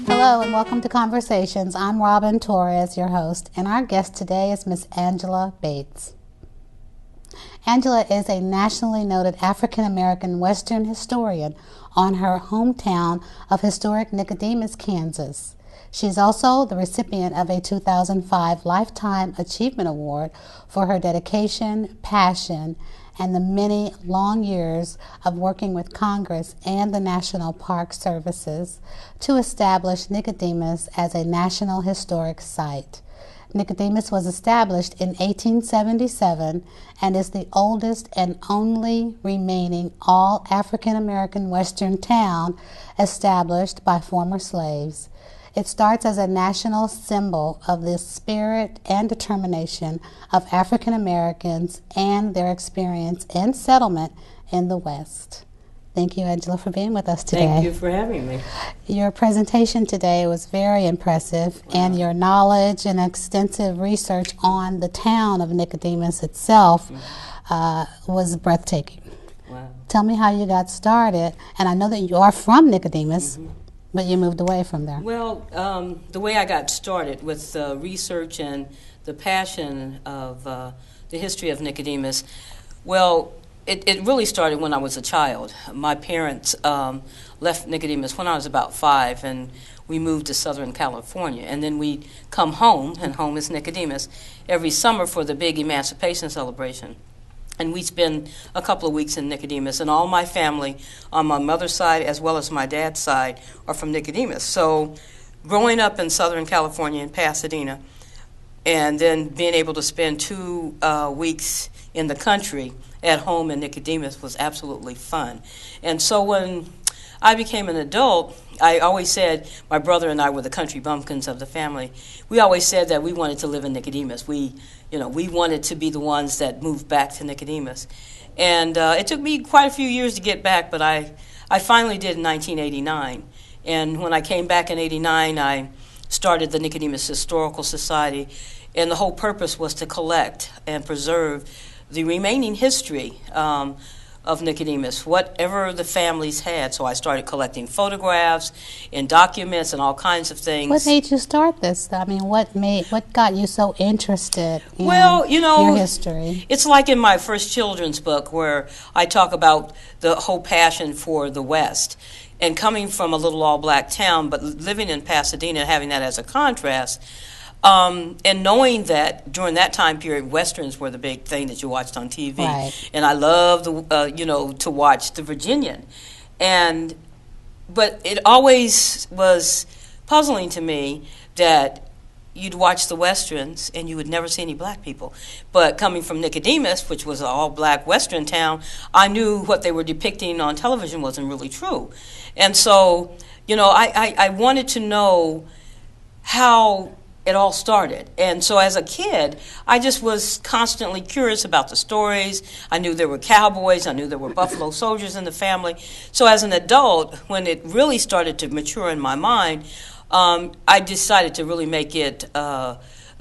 Hello and welcome to Conversations. I'm Robin Torres, your host, and our guest today is Miss Angela Bates. Angela is a nationally noted African-American Western historian on her hometown of historic Nicodemus, Kansas. She's also the recipient of a 2005 Lifetime Achievement Award for her dedication, passion, and the many long years of working with Congress and the National Park Services to establish Nicodemus as a National Historic Site. Nicodemus was established in 1877 and is the oldest and only remaining all African-American Western town established by former slaves. It starts as a national symbol of the spirit and determination of African Americans and their experience and settlement in the West. Thank you, Angela, for being with us today. Thank you for having me. Your presentation today was very impressive, and your knowledge and extensive research on the town of Nicodemus itself was breathtaking. Wow. Tell me how you got started, and I know that you are from Nicodemus, but you moved away from there. Well, the way I got started with research and the passion of the history of Nicodemus, well, it really started when I was a child. My parents left Nicodemus when I was about 5, and we moved to Southern California. And then we'd come home, and home is Nicodemus, every summer for the big Emancipation celebration. And we spend a couple of weeks in Nicodemus, and all my family on my mother's side as well as my dad's side are from Nicodemus. So growing up in Southern California in Pasadena, and then being able to spend 2 weeks in the country at home in Nicodemus was absolutely fun. And so when I became an adult, I always said, my brother and I were the country bumpkins of the family. We always said that we wanted to live in Nicodemus. We wanted to be the ones that moved back to Nicodemus. And it took me quite a few years to get back, but I finally did in 1989. And when I came back in 89, I started the Nicodemus Historical Society, and the whole purpose was to collect and preserve the remaining history of Nicodemus, whatever the families had. So I started collecting photographs and documents and all kinds of things. What made you start this? I mean, what got you so interested in your history? It's like in my first children's book where I talk about the whole passion for the West. And coming from a little all-black town, but living in Pasadena, having that as a contrast, and knowing that during that time period, Westerns were the big thing that you watched on TV. Right. And I loved, to watch The Virginian. But it always was puzzling to me that you'd watch the Westerns and you would never see any black people. But coming from Nicodemus, which was an all-black Western town, I knew what they were depicting on television wasn't really true. And so, I wanted to know how it all started. And so as a kid, I just was constantly curious about the stories. I knew there were cowboys. I knew there were Buffalo Soldiers in the family. So as an adult, when it really started to mature in my mind, I decided to really make it,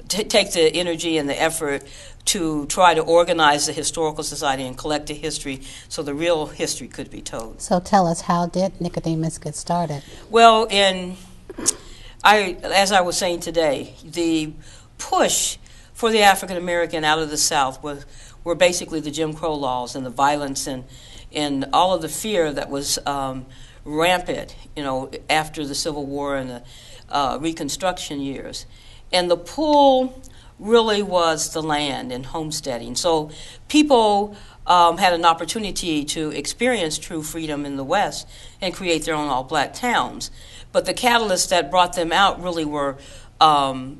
take the energy and the effort to try to organize the Historical Society and collect the history so the real history could be told. So tell us, how did Nicodemus get started? Well, as I was saying today, the push for the African American out of the South were basically the Jim Crow laws and the violence and all of the fear that was rampant, after the Civil War and the Reconstruction years. And the pull really was the land and homesteading. So people had an opportunity to experience true freedom in the West and create their own all-black towns. But the catalysts that brought them out really were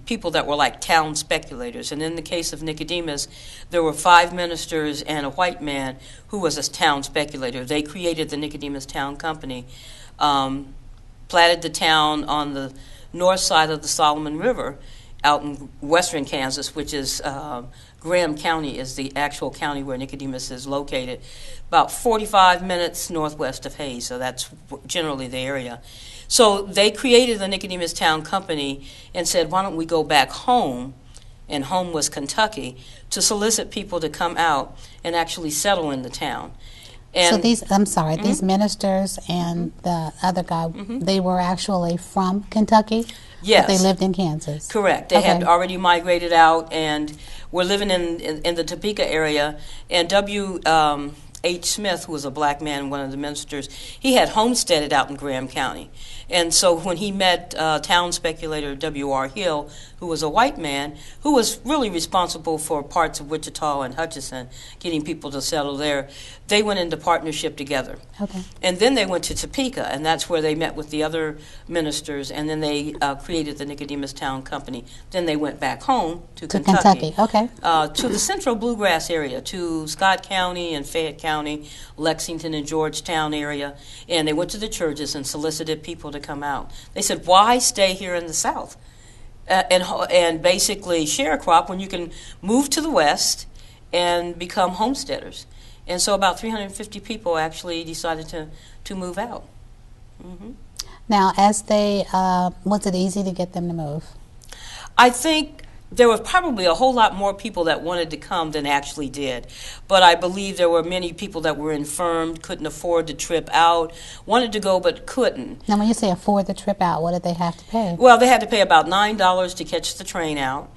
people that were like town speculators. And in the case of Nicodemus, there were 5 ministers and a white man who was a town speculator. They created the Nicodemus Town Company, platted the town on the north side of the Solomon River out in western Kansas, which is Graham County is the actual county where Nicodemus is located, about 45 minutes northwest of Hays, so that's generally the area. So they created the Nicodemus Town Company and said, why don't we go back home, and home was Kentucky, to solicit people to come out and actually settle in the town. So these ministers and the other guy, they were actually from Kentucky? Yes. But they lived in Kansas? Correct. They had already migrated out and were living in the Topeka area. And W.H. Smith, who was a black man, one of the ministers, he had homesteaded out in Graham County. And so when he met town speculator W.R. Hill, who was a white man, who was really responsible for parts of Wichita and Hutchinson, getting people to settle there, they went into partnership together. Okay. And then they went to Topeka, and that's where they met with the other ministers, and then they created the Nicodemus Town Company. Then they went back home to Kentucky. Okay. To the central bluegrass area, to Scott County and Fayette County, Lexington and Georgetown area, and they went to the churches and solicited people to come out. They said, why stay here in the South and basically sharecrop when you can move to the West and become homesteaders? And so about 350 people actually decided to move out. Now, as they, was it easy to get them to move? I think there were probably a whole lot more people that wanted to come than actually did. But I believe there were many people that were infirmed, couldn't afford the trip out, wanted to go but couldn't. Now, when you say afford the trip out, what did they have to pay? Well, they had to pay about $9 to catch the train out.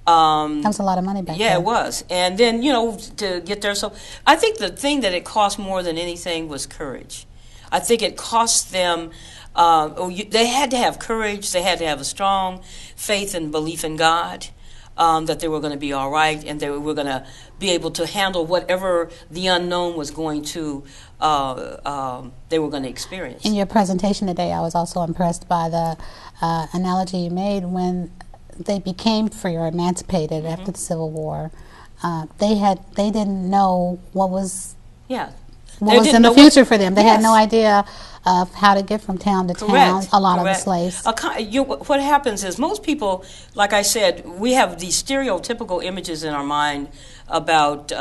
That was a lot of money back then. Yeah, it was. And then, to get there. So I think the thing that it cost more than anything was courage. I think it cost them, they had to have courage. They had to have a strong faith and belief in God, that they were going to be all right and they were going to be able to handle whatever the unknown was going to, they were going to experience. In your presentation today, I was also impressed by the analogy you made when they became free or emancipated after the Civil War. They didn't know what was in the future for them. They had no idea of how to get from town to town. A lot of the slaves. What happens is most people, like I said, we have these stereotypical images in our mind about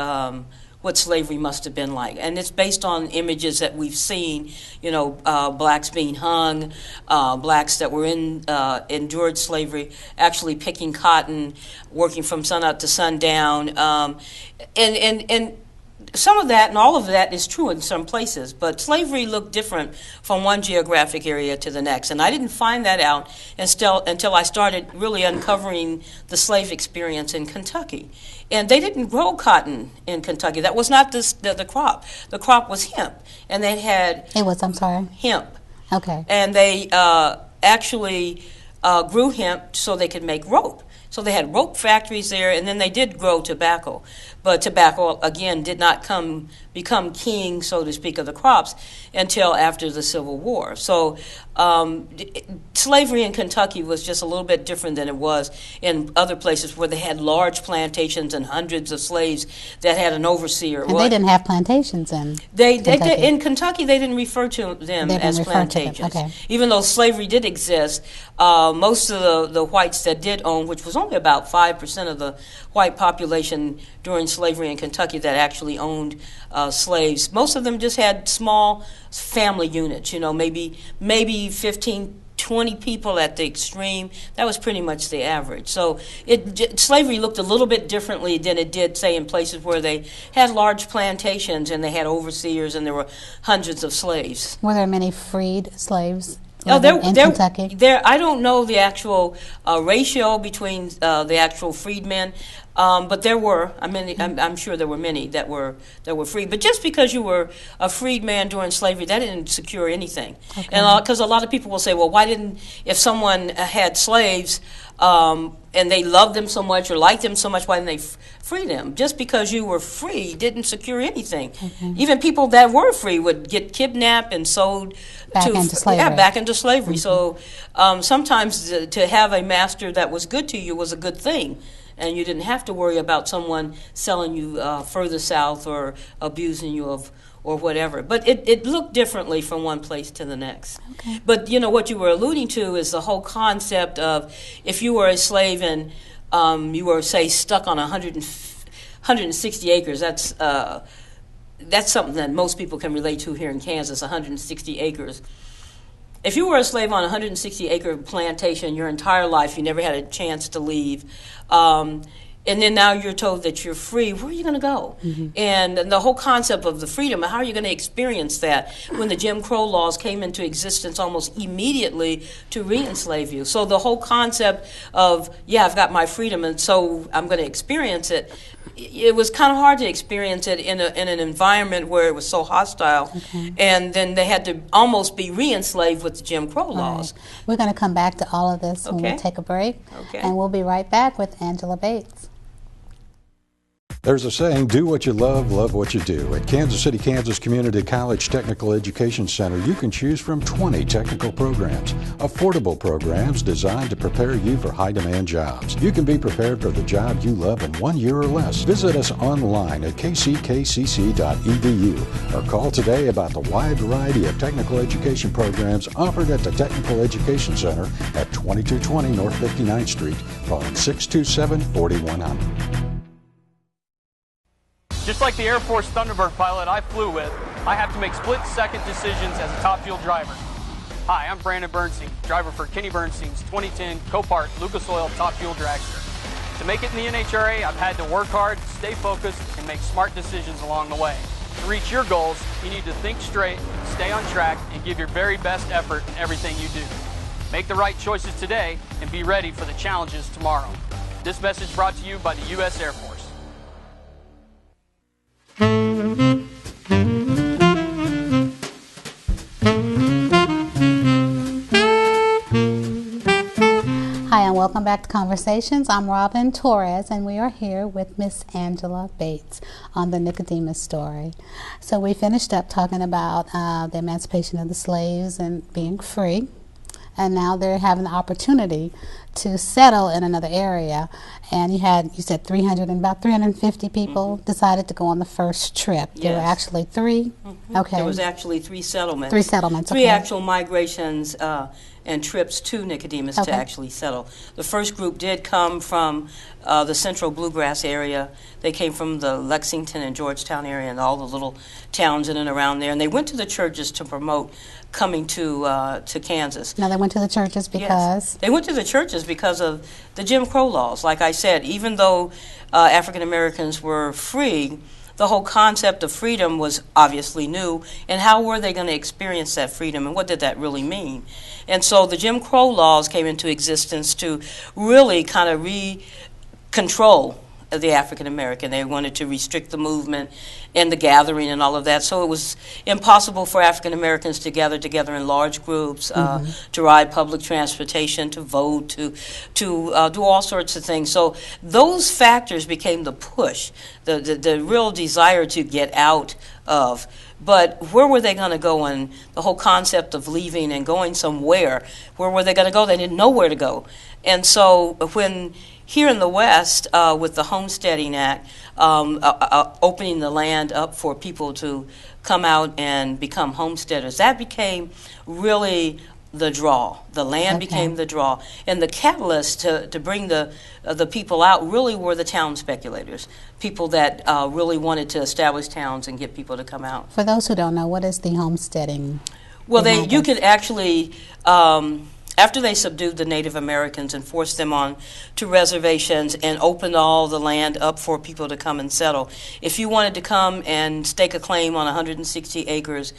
what slavery must have been like. And it's based on images that we've seen, blacks being hung, blacks that were endured slavery, actually picking cotton, working from sunup to sundown. And some of that and all of that is true in some places, but slavery looked different from one geographic area to the next. And I didn't find that out until I started really uncovering the slave experience in Kentucky. And they didn't grow cotton in Kentucky. That was not the crop. The crop was hemp. And they had... It was, I'm sorry? Hemp. Okay. And they actually grew hemp so they could make rope. So they had rope factories there, and then they did grow tobacco. But tobacco, again, did not become king, so to speak, of the crops until after the Civil War. So slavery in Kentucky was just a little bit different than it was in other places where they had large plantations and hundreds of slaves that had an overseer. And they didn't have plantations in Kentucky. In Kentucky, they didn't refer to them as plantations. Okay. Even though slavery did exist, most of the whites that did own, which was only about 5% of the white population during slavery in Kentucky that actually owned slaves, most of them just had small family units, maybe 15, 20 people at the extreme. That was pretty much the average. So slavery looked a little bit differently than it did, say, in places where they had large plantations and they had overseers and there were hundreds of slaves. Were there many freed slaves? In Kentucky? I don't know the actual ratio between the actual freedmen, but there were. I'm sure there were many that were free. But just because you were a freed man during slavery, that didn't secure anything. Okay. And because a lot of people will say, well, if someone had slaves and they loved them so much or liked them so much, why didn't they free them? Just because you were free didn't secure anything. Okay. Even people that were free would get kidnapped and sold back into slavery. Yeah, back into slavery. Mm-hmm. So sometimes to have a master that was good to you was a good thing. And you didn't have to worry about someone selling you further south or abusing you or whatever. But it looked differently from one place to the next. Okay. But, what you were alluding to is the whole concept of if you were a slave and you were, say, stuck on 160 acres, that's something that most people can relate to here in Kansas, 160 acres. If you were a slave on a 160-acre plantation your entire life, you never had a chance to leave, and then now you're told that you're free. Where are you going to go? And the whole concept of the freedom, how are you going to experience that when the Jim Crow laws came into existence almost immediately to re-enslave you? So the whole concept of, yeah, I've got my freedom, and so I'm going to experience it. It was kind of hard to experience it in an environment where it was so hostile, and then they had to almost be re-enslaved with the Jim Crow laws. Right. We're going to come back to all of this when we take a break, and we'll be right back with Angela Bates. There's a saying, do what you love, love what you do. At Kansas City, Kansas Community College Technical Education Center, you can choose from 20 technical programs, affordable programs designed to prepare you for high-demand jobs. You can be prepared for the job you love in 1 year or less. Visit us online at kckcc.edu or call today about the wide variety of technical education programs offered at the Technical Education Center at 2220 North 59th Street, phone 627-4100. Just like the Air Force Thunderbird pilot I flew with, I have to make split-second decisions as a top fuel driver. Hi, I'm Brandon Bernstein, driver for Kenny Bernstein's 2010 Copart Lucas Oil Top Fuel Dragster. To make it in the NHRA, I've had to work hard, stay focused, and make smart decisions along the way. To reach your goals, you need to think straight, stay on track, and give your very best effort in everything you do. Make the right choices today and be ready for the challenges tomorrow. This message brought to you by the U.S. Air Force. Hi, and welcome back to Conversations. I'm Robin Torres, and we are here with Miss Angela Bates on the Nicodemus story. So we finished up talking about the emancipation of the slaves and being free, and now they're having the opportunity to settle in another area. And you said about 350 people decided to go on the first trip. Yes. There were actually three? Okay. There was actually 3 settlements. 3 settlements, Three okay. actual migrations and trips to Nicodemus to actually settle. The first group did come from the central bluegrass area. They came from the Lexington and Georgetown area and all the little towns in and around there. And they went to the churches to promote coming to Kansas. Now they went to the churches because? Yes. They went to the churches because of the Jim Crow laws. Like I said, even though African Americans were free, the whole concept of freedom was obviously new, and how were they going to experience that freedom, and what did that really mean? And so the Jim Crow laws came into existence to really kind of control the African American. They wanted to restrict the movement and the gathering and all of that. So it was impossible for African Americans to gather together in large groups, to ride public transportation, to vote, to do all sorts of things. So those factors became the push, the real desire to get out of. But where were they going to go? And the whole concept of leaving and going somewhere, where were they going to go? They didn't know where to go. And so when here in the West, with the Homesteading Act, opening the land up for people to come out and become homesteaders, that became really the draw. The land became the draw. And the catalyst to bring the people out really were the town speculators, people that really wanted to establish towns and get people to come out. For those who don't know, what is the homesteading? Well, you could actually... after they subdued the Native Americans and forced them on to reservations and opened all the land up for people to come and settle, if you wanted to come and stake a claim on 160 acres,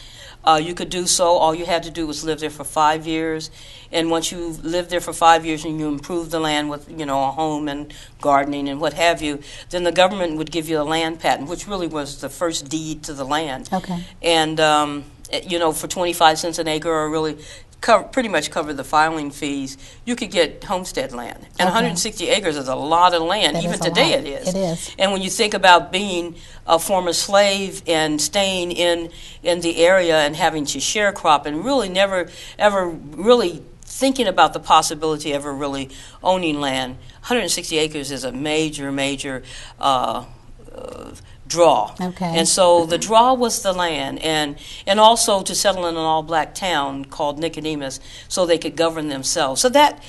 you could do so. All you had to do was live there for 5 years. And once you lived there for 5 years and you improved the land with, a home and gardening and what have you, then the government would give you a land patent, which really was the first deed to the land. Okay. And, for 25 cents an acre, or really pretty much covered the filing fees, you could get homestead land. And 160 acres is a lot of land. Even today it is. It is. And when you think about being a former slave and staying in the area and having to sharecrop and really never, ever really thinking about the possibility of ever really owning land, 160 acres is a major, major draw. Okay. And so the draw was the land, and also to settle in an all-black town called Nicodemus so they could govern themselves. So that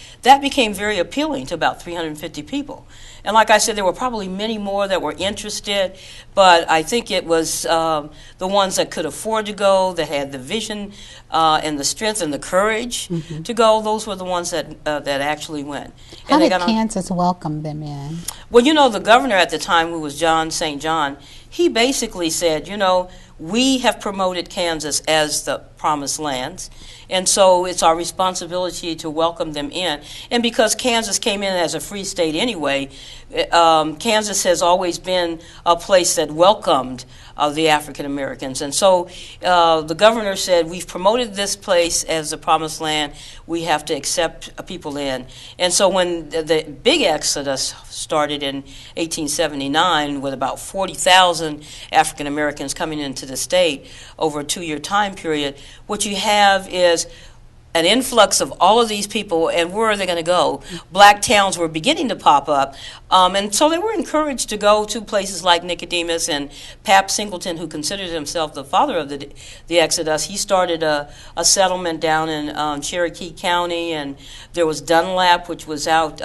became very appealing to about 350 people. And like I said, there were probably many more that were interested, but I think it was the ones that could afford to go, that had the vision and the strength and the courage to go. Those were the ones that actually went. How and did Kansas welcome them in? Well, you know, the governor at the time, who was John St. John, he basically said, you know, we have promoted Kansas as the promised lands, and so it's our responsibility to welcome them in. And because Kansas came in as a free state anyway, Kansas has always been a place that welcomed the African Americans. And so the governor said, we've promoted this place as the promised land, we have to accept people in. And so when the big exodus started in 1879 with about 40,000 African Americans coming into the state over a 2-year time period, what you have is an influx of all of these people, and where are they going to go? Black towns were beginning to pop up, and so they were encouraged to go to places like Nicodemus. And Pap Singleton, who considered himself the father of the Exodus, he started a settlement down in Cherokee County, and there was Dunlap, which was out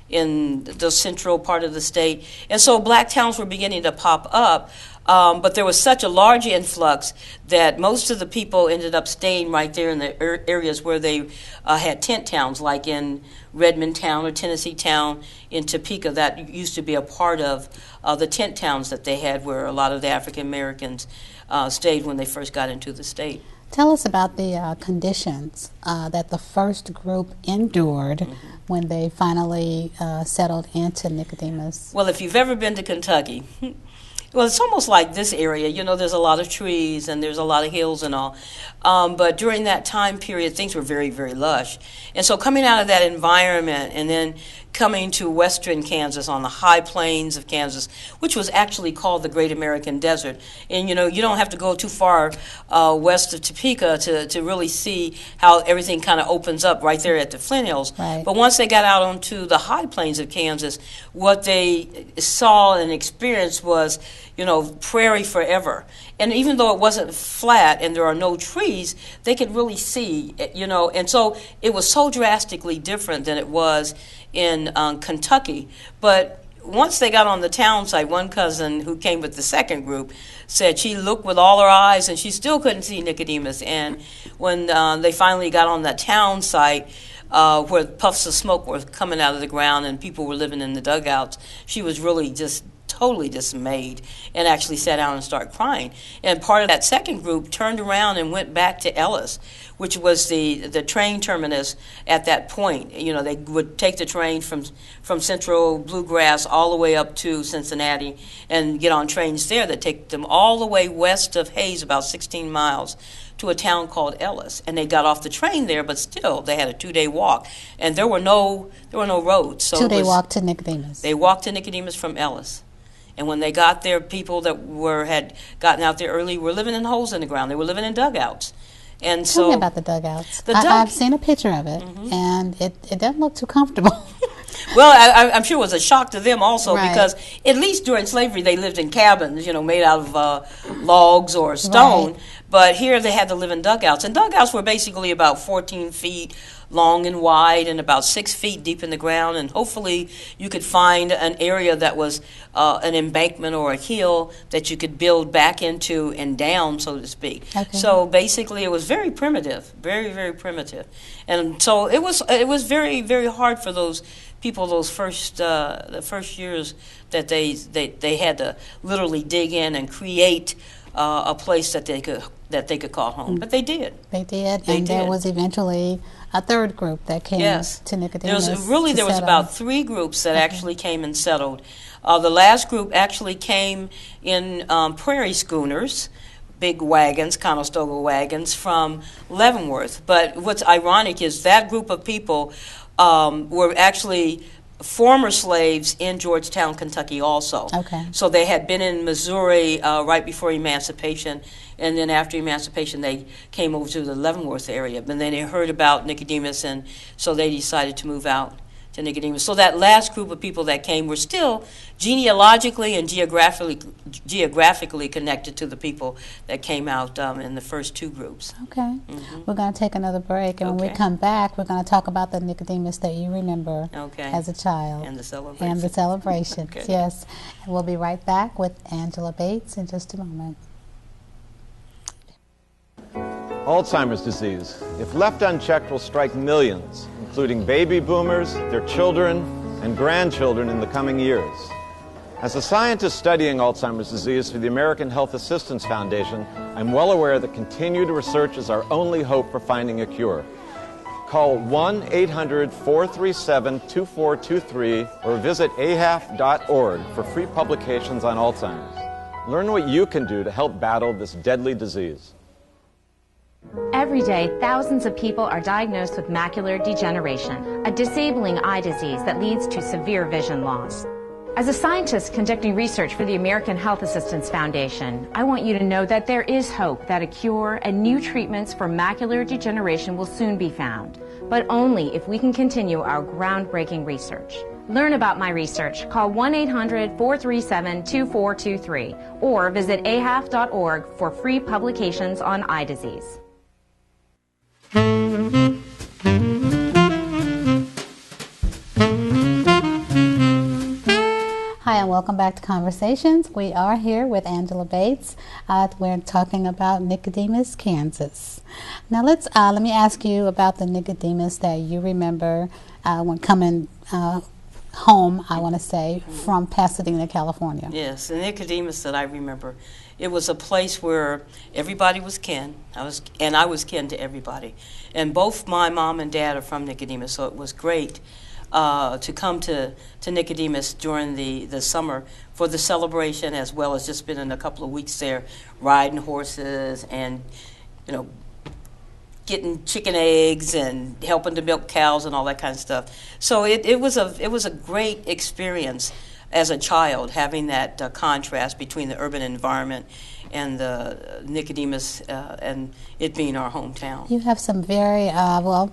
in the central part of the state. And so black towns were beginning to pop up. But there was such a large influx that most of the people ended up staying right there in the areas where they had tent towns, like in Redmond Town or Tennessee Town in Topeka. That used to be a part of the tent towns that they had, where a lot of the African Americans stayed when they first got into the state. Tell us about the conditions that the first group endured when they finally settled into Nicodemus. Well, if you've ever been to Kentucky, well, it's almost like this area. You know, there's a lot of trees and there's a lot of hills and all. But during that time period, things were very, very lush. And so coming out of that environment and then coming to western Kansas on the high plains of Kansas, which was actually called the Great American Desert. And, you know, you don't have to go too far west of Topeka to really see how everything kind of opens up right there at the Flint Hills. Right. But once they got out onto the high plains of Kansas, what they saw and experienced was, you know, prairie forever. And even though it wasn't flat and there are no trees, they could really see, you know. And so it was so drastically different than it was in Kentucky. But once they got on the town site, one cousin who came with the second group said she looked with all her eyes and she still couldn't see Nicodemus. And when they finally got on that town site, where puffs of smoke were coming out of the ground and people were living in the dugouts, she was really just totally dismayed and actually sat down and started crying. And part of that second group turned around and went back to Ellis, which was the train terminus at that point. You know, they would take the train from central Bluegrass all the way up to Cincinnati and get on trains there that take them all the way west of Hayes, about 16 miles, to a town called Ellis. And they got off the train there, but still they had a 2-day walk. And there were no roads. So 2-day walk to Nicodemus. They walked to Nicodemus from Ellis. And when they got there, people that had gotten out there early were living in holes in the ground. They were living in dugouts. And Tell me about the dugouts. I've seen a picture of it, and it doesn't look too comfortable. Well, I'm sure it was a shock to them also, right. Because at least during slavery they lived in cabins, you know, made out of logs or stone. Right. But here they had to live in dugouts. And dugouts were basically about 14 feet long and wide and about 6 feet deep in the ground. And hopefully you could find an area that was an embankment or a hill that you could build back into and down, so to speak. Okay. So basically it was very primitive, very, very primitive. And so it was very, very hard for those people the first years that they had to literally dig in and create a place that they could call home. But they did. They did. There was eventually a third group that came to Nicodemus. There was about 3 groups that actually came and settled. The last group actually came in prairie schooners, big wagons, Conestoga wagons, from Leavenworth. But what's ironic is that group of people were actually former slaves in Georgetown, Kentucky also. Okay. So they had been in Missouri right before emancipation, and then after emancipation they came over to the Leavenworth area. But then they heard about Nicodemus, and so they decided to move out to Nicodemus. So that last group of people that came were still genealogically and geographically connected to the people that came out in the first two groups. Okay. We're going to take another break, and when we come back, we're going to talk about the Nicodemus that you remember as a child. And the celebration. And the celebrations, yes. And we'll be right back with Angela Bates in just a moment. Alzheimer's disease, if left unchecked, will strike millions, including baby boomers, their children, and grandchildren in the coming years. As a scientist studying Alzheimer's disease for the American Health Assistance Foundation, I'm well aware that continued research is our only hope for finding a cure. Call 1-800-437-2423 or visit ahaf.org for free publications on Alzheimer's. Learn what you can do to help battle this deadly disease. Every day, thousands of people are diagnosed with macular degeneration, a disabling eye disease that leads to severe vision loss. As a scientist conducting research for the American Health Assistance Foundation, I want you to know that there is hope that a cure and new treatments for macular degeneration will soon be found, but only if we can continue our groundbreaking research. Learn about my research. Call 1-800-437-2423 or visit ahaf.org for free publications on eye disease. Hi, and welcome back to Conversations. We are here with Angela Bates. We're talking about Nicodemus, Kansas. Now, let me ask you about the Nicodemus that you remember when coming home, I want to say, from Pasadena, California. Yes, the Nicodemus that I remember. It was a place where everybody was kin. I was kin to everybody. And both my mom and dad are from Nicodemus, so it was great to come to Nicodemus during the summer for the celebration, as well as just spending a couple of weeks there riding horses and, getting chicken eggs and helping to milk cows and all that kind of stuff. So it was a great experience as a child, having that contrast between the urban environment and the Nicodemus and it being our hometown. You have some very,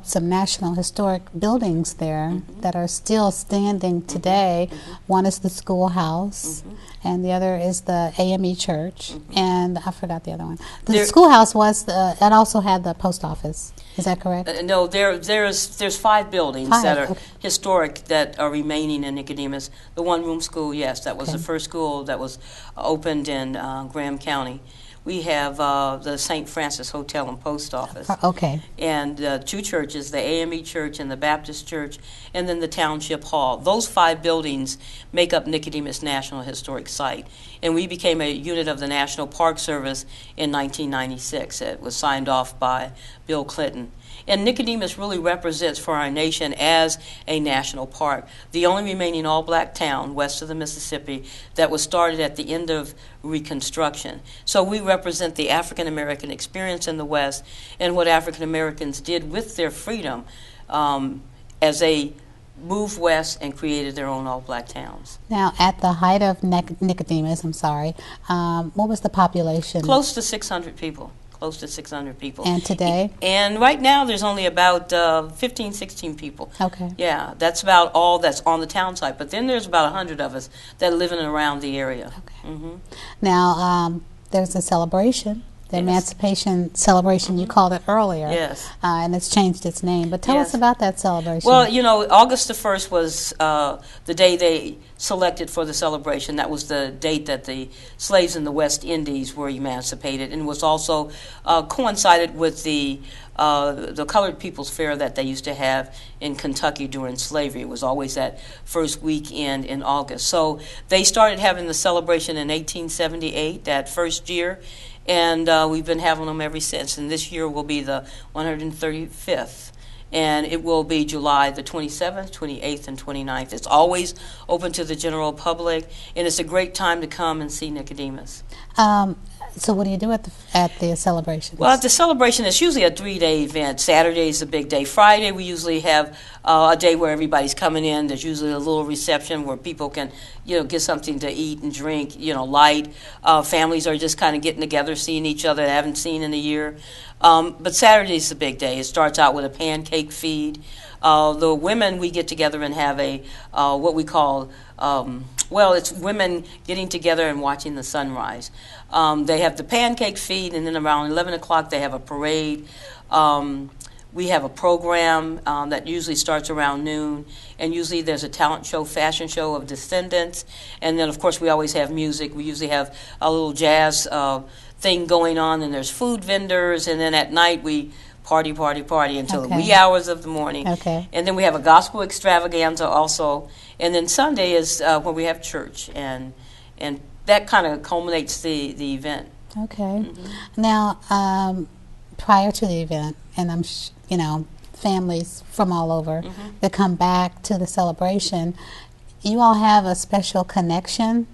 some national historic buildings there that are still standing today. One is the schoolhouse, and the other is the AME Church, and I forgot the other one. The schoolhouse was, it also had the post office. Is that correct? No, there's 5 buildings that are historic that are remaining in Nicodemus. The one-room school, yes, that was the first school that was opened in Graham County. We have the St. Francis Hotel and Post Office. Okay. And 2 churches, the AME Church and the Baptist Church, and then the Township Hall. Those 5 buildings make up Nicodemus National Historic Site. And we became a unit of the National Park Service in 1996. It was signed off by Bill Clinton. And Nicodemus really represents for our nation as a national park, the only remaining all-black town west of the Mississippi that was started at the end of Reconstruction. So we represent the African-American experience in the West and what African-Americans did with their freedom as they moved west and created their own all-black towns. Now, at the height of Nicodemus, what was the population? Close to 600 people. Close to 600 people. And today? And right now there's only about 15, 16 people. Okay. Yeah, that's about all that's on the town site. But then there's about 100 of us that live in and around the area. Okay. Now, there's a celebration. The Emancipation Celebration, you called it earlier. Yes. And it's changed its name. But tell us about that celebration. Well, August the 1st was the day they selected for the celebration. That was the date that the slaves in the West Indies were emancipated, and was also coincided with the Colored People's Fair that they used to have in Kentucky during slavery. It was always that first weekend in August. So they started having the celebration in 1878, that first year, and we've been having them ever since. And this year will be the 135th. And it will be July the 27th, 28th, and 29th. It's always open to the general public, and it's a great time to come and see Nicodemus. So what do you do at the celebration? Well, at the celebration, it's usually a 3-day event. Saturday is a big day. Friday, we usually have a day where everybody's coming in. There's usually a little reception where people can, get something to eat and drink, light. Families are just kind of getting together, seeing each other they haven't seen in a year. But Saturday's the big day. It starts out with a pancake feed. The women, we get together and have a what we call well, it's women getting together and watching the sunrise. They have the pancake feed, and then around 11 o'clock they have a parade. We have a program that usually starts around noon, and usually there's a talent show, fashion show of descendants, and then of course we always have music. We usually have a little jazz thing going on, and there's food vendors, and then at night we party until the wee hours of the morning. Okay. And then we have a gospel extravaganza also, and then Sunday is when we have church, and that kind of culminates the event. Okay. Now, prior to the event, and I'm you know, families from all over that come back to the celebration, you all have a special connection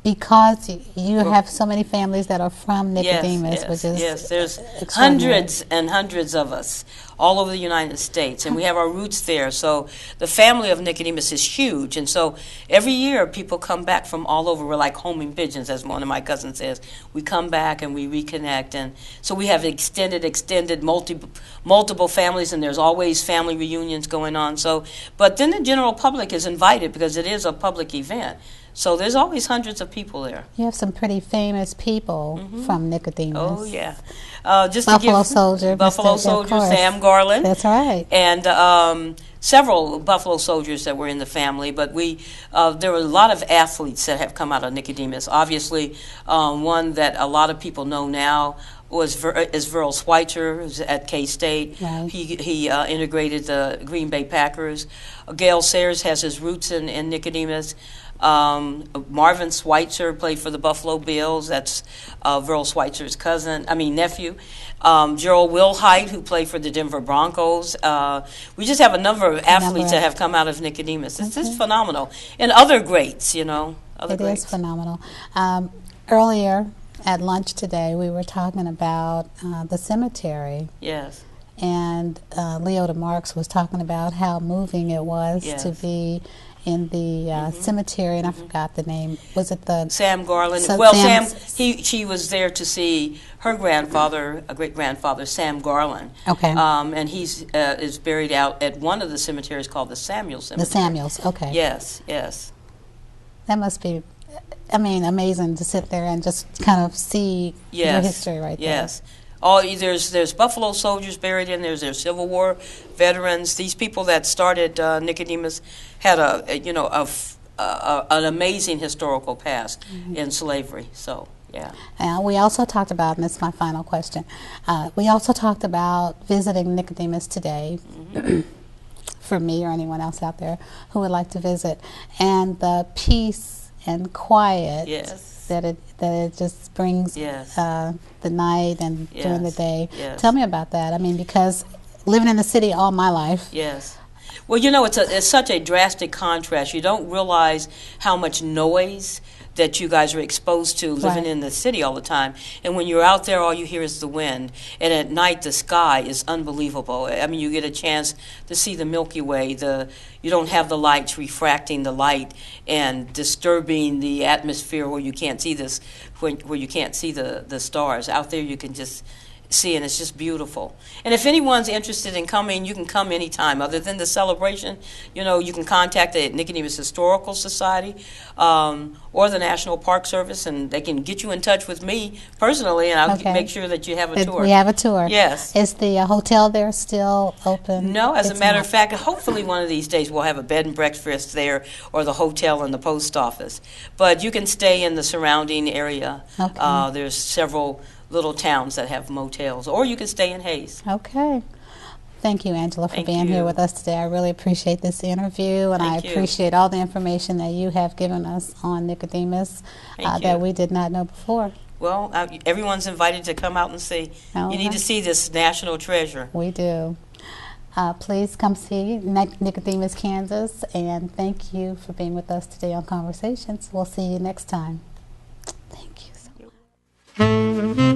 because you have so many families that are from Nicodemus, which is there's hundreds and hundreds of us all over the United States, and we have our roots there. So the family of Nicodemus is huge, and so every year people come back from all over. We're like homing pigeons, as one of my cousins says. We come back and we reconnect, and so we have extended multiple families, and there's always family reunions going on. So, but then the general public is invited because it is a public event. So there's always hundreds of people there. You have some pretty famous people from Nicodemus. Oh, yeah. Just Buffalo Soldier. Buffalo Soldier, Sam Garland. That's right. And several Buffalo Soldiers that were in the family. But there were a lot of athletes that have come out of Nicodemus. Obviously, one that a lot of people know now is Verl Schweitzer, who's at K-State. Right. He integrated the Green Bay Packers. Gale Sayers has his roots in Nicodemus. Marvin Schweitzer played for the Buffalo Bills. That's Verl Schweitzer's nephew. Gerald Wilhite, who played for the Denver Broncos. We just have a number of athletes that have come out of Nicodemus. It's just phenomenal. And other greats, It is phenomenal. Earlier at lunch today, we were talking about the cemetery. Yes. And Leota Marks was talking about how moving it was to be in the cemetery, and I forgot the name. Was it the Sam Garland? She was there to see her grandfather, a great grandfather, Sam Garland. Okay. And he's is buried out at one of the cemeteries called the Samuel Cemetery. The Samuels. Okay. Yes. That must be, amazing to sit there and just kind of see your history right there. Yes. There's Buffalo Soldiers buried in there. There's Civil War veterans. These people that started Nicodemus had an amazing historical past in slavery. So yeah. We also talked about, and this is my final question. We also talked about visiting Nicodemus today. For me or anyone else out there who would like to visit, and the peace and quiet. Yes. That it just brings the night and during the day. Yes. Tell me about that. Because living in the city all my life. Yes. Well, it's such a drastic contrast. You don't realize how much noise that you guys are exposed to living in the city all the time. And when you're out there, all you hear is the wind. And at night, the sky is unbelievable. You get a chance to see the Milky Way. You don't have the lights refracting the light and disturbing the atmosphere where you can't see where you can't see the stars. Out there, you can just see, and it's just beautiful. And if anyone's interested in coming, you can come anytime. Other than the celebration, you can contact the Nicodemus Historical Society or the National Park Service, and they can get you in touch with me personally, and I'll make sure that you have a tour. We have a tour. Yes. Is the hotel there still open? No, as a matter of fact, hopefully one of these days we'll have a bed and breakfast there, or the hotel and the post office. But you can stay in the surrounding area. Okay. There's several little towns that have motels, or you can stay in Hayes. Okay. Thank you, Angela, for being here with us today. I really appreciate this interview, and I appreciate all the information that you have given us on Nicodemus that we did not know before. Well, everyone's invited to come out and see. You need to see this national treasure. We do. Please come see Nicodemus, Kansas, and thank you for being with us today on Conversations. We'll see you next time. Thank you so much.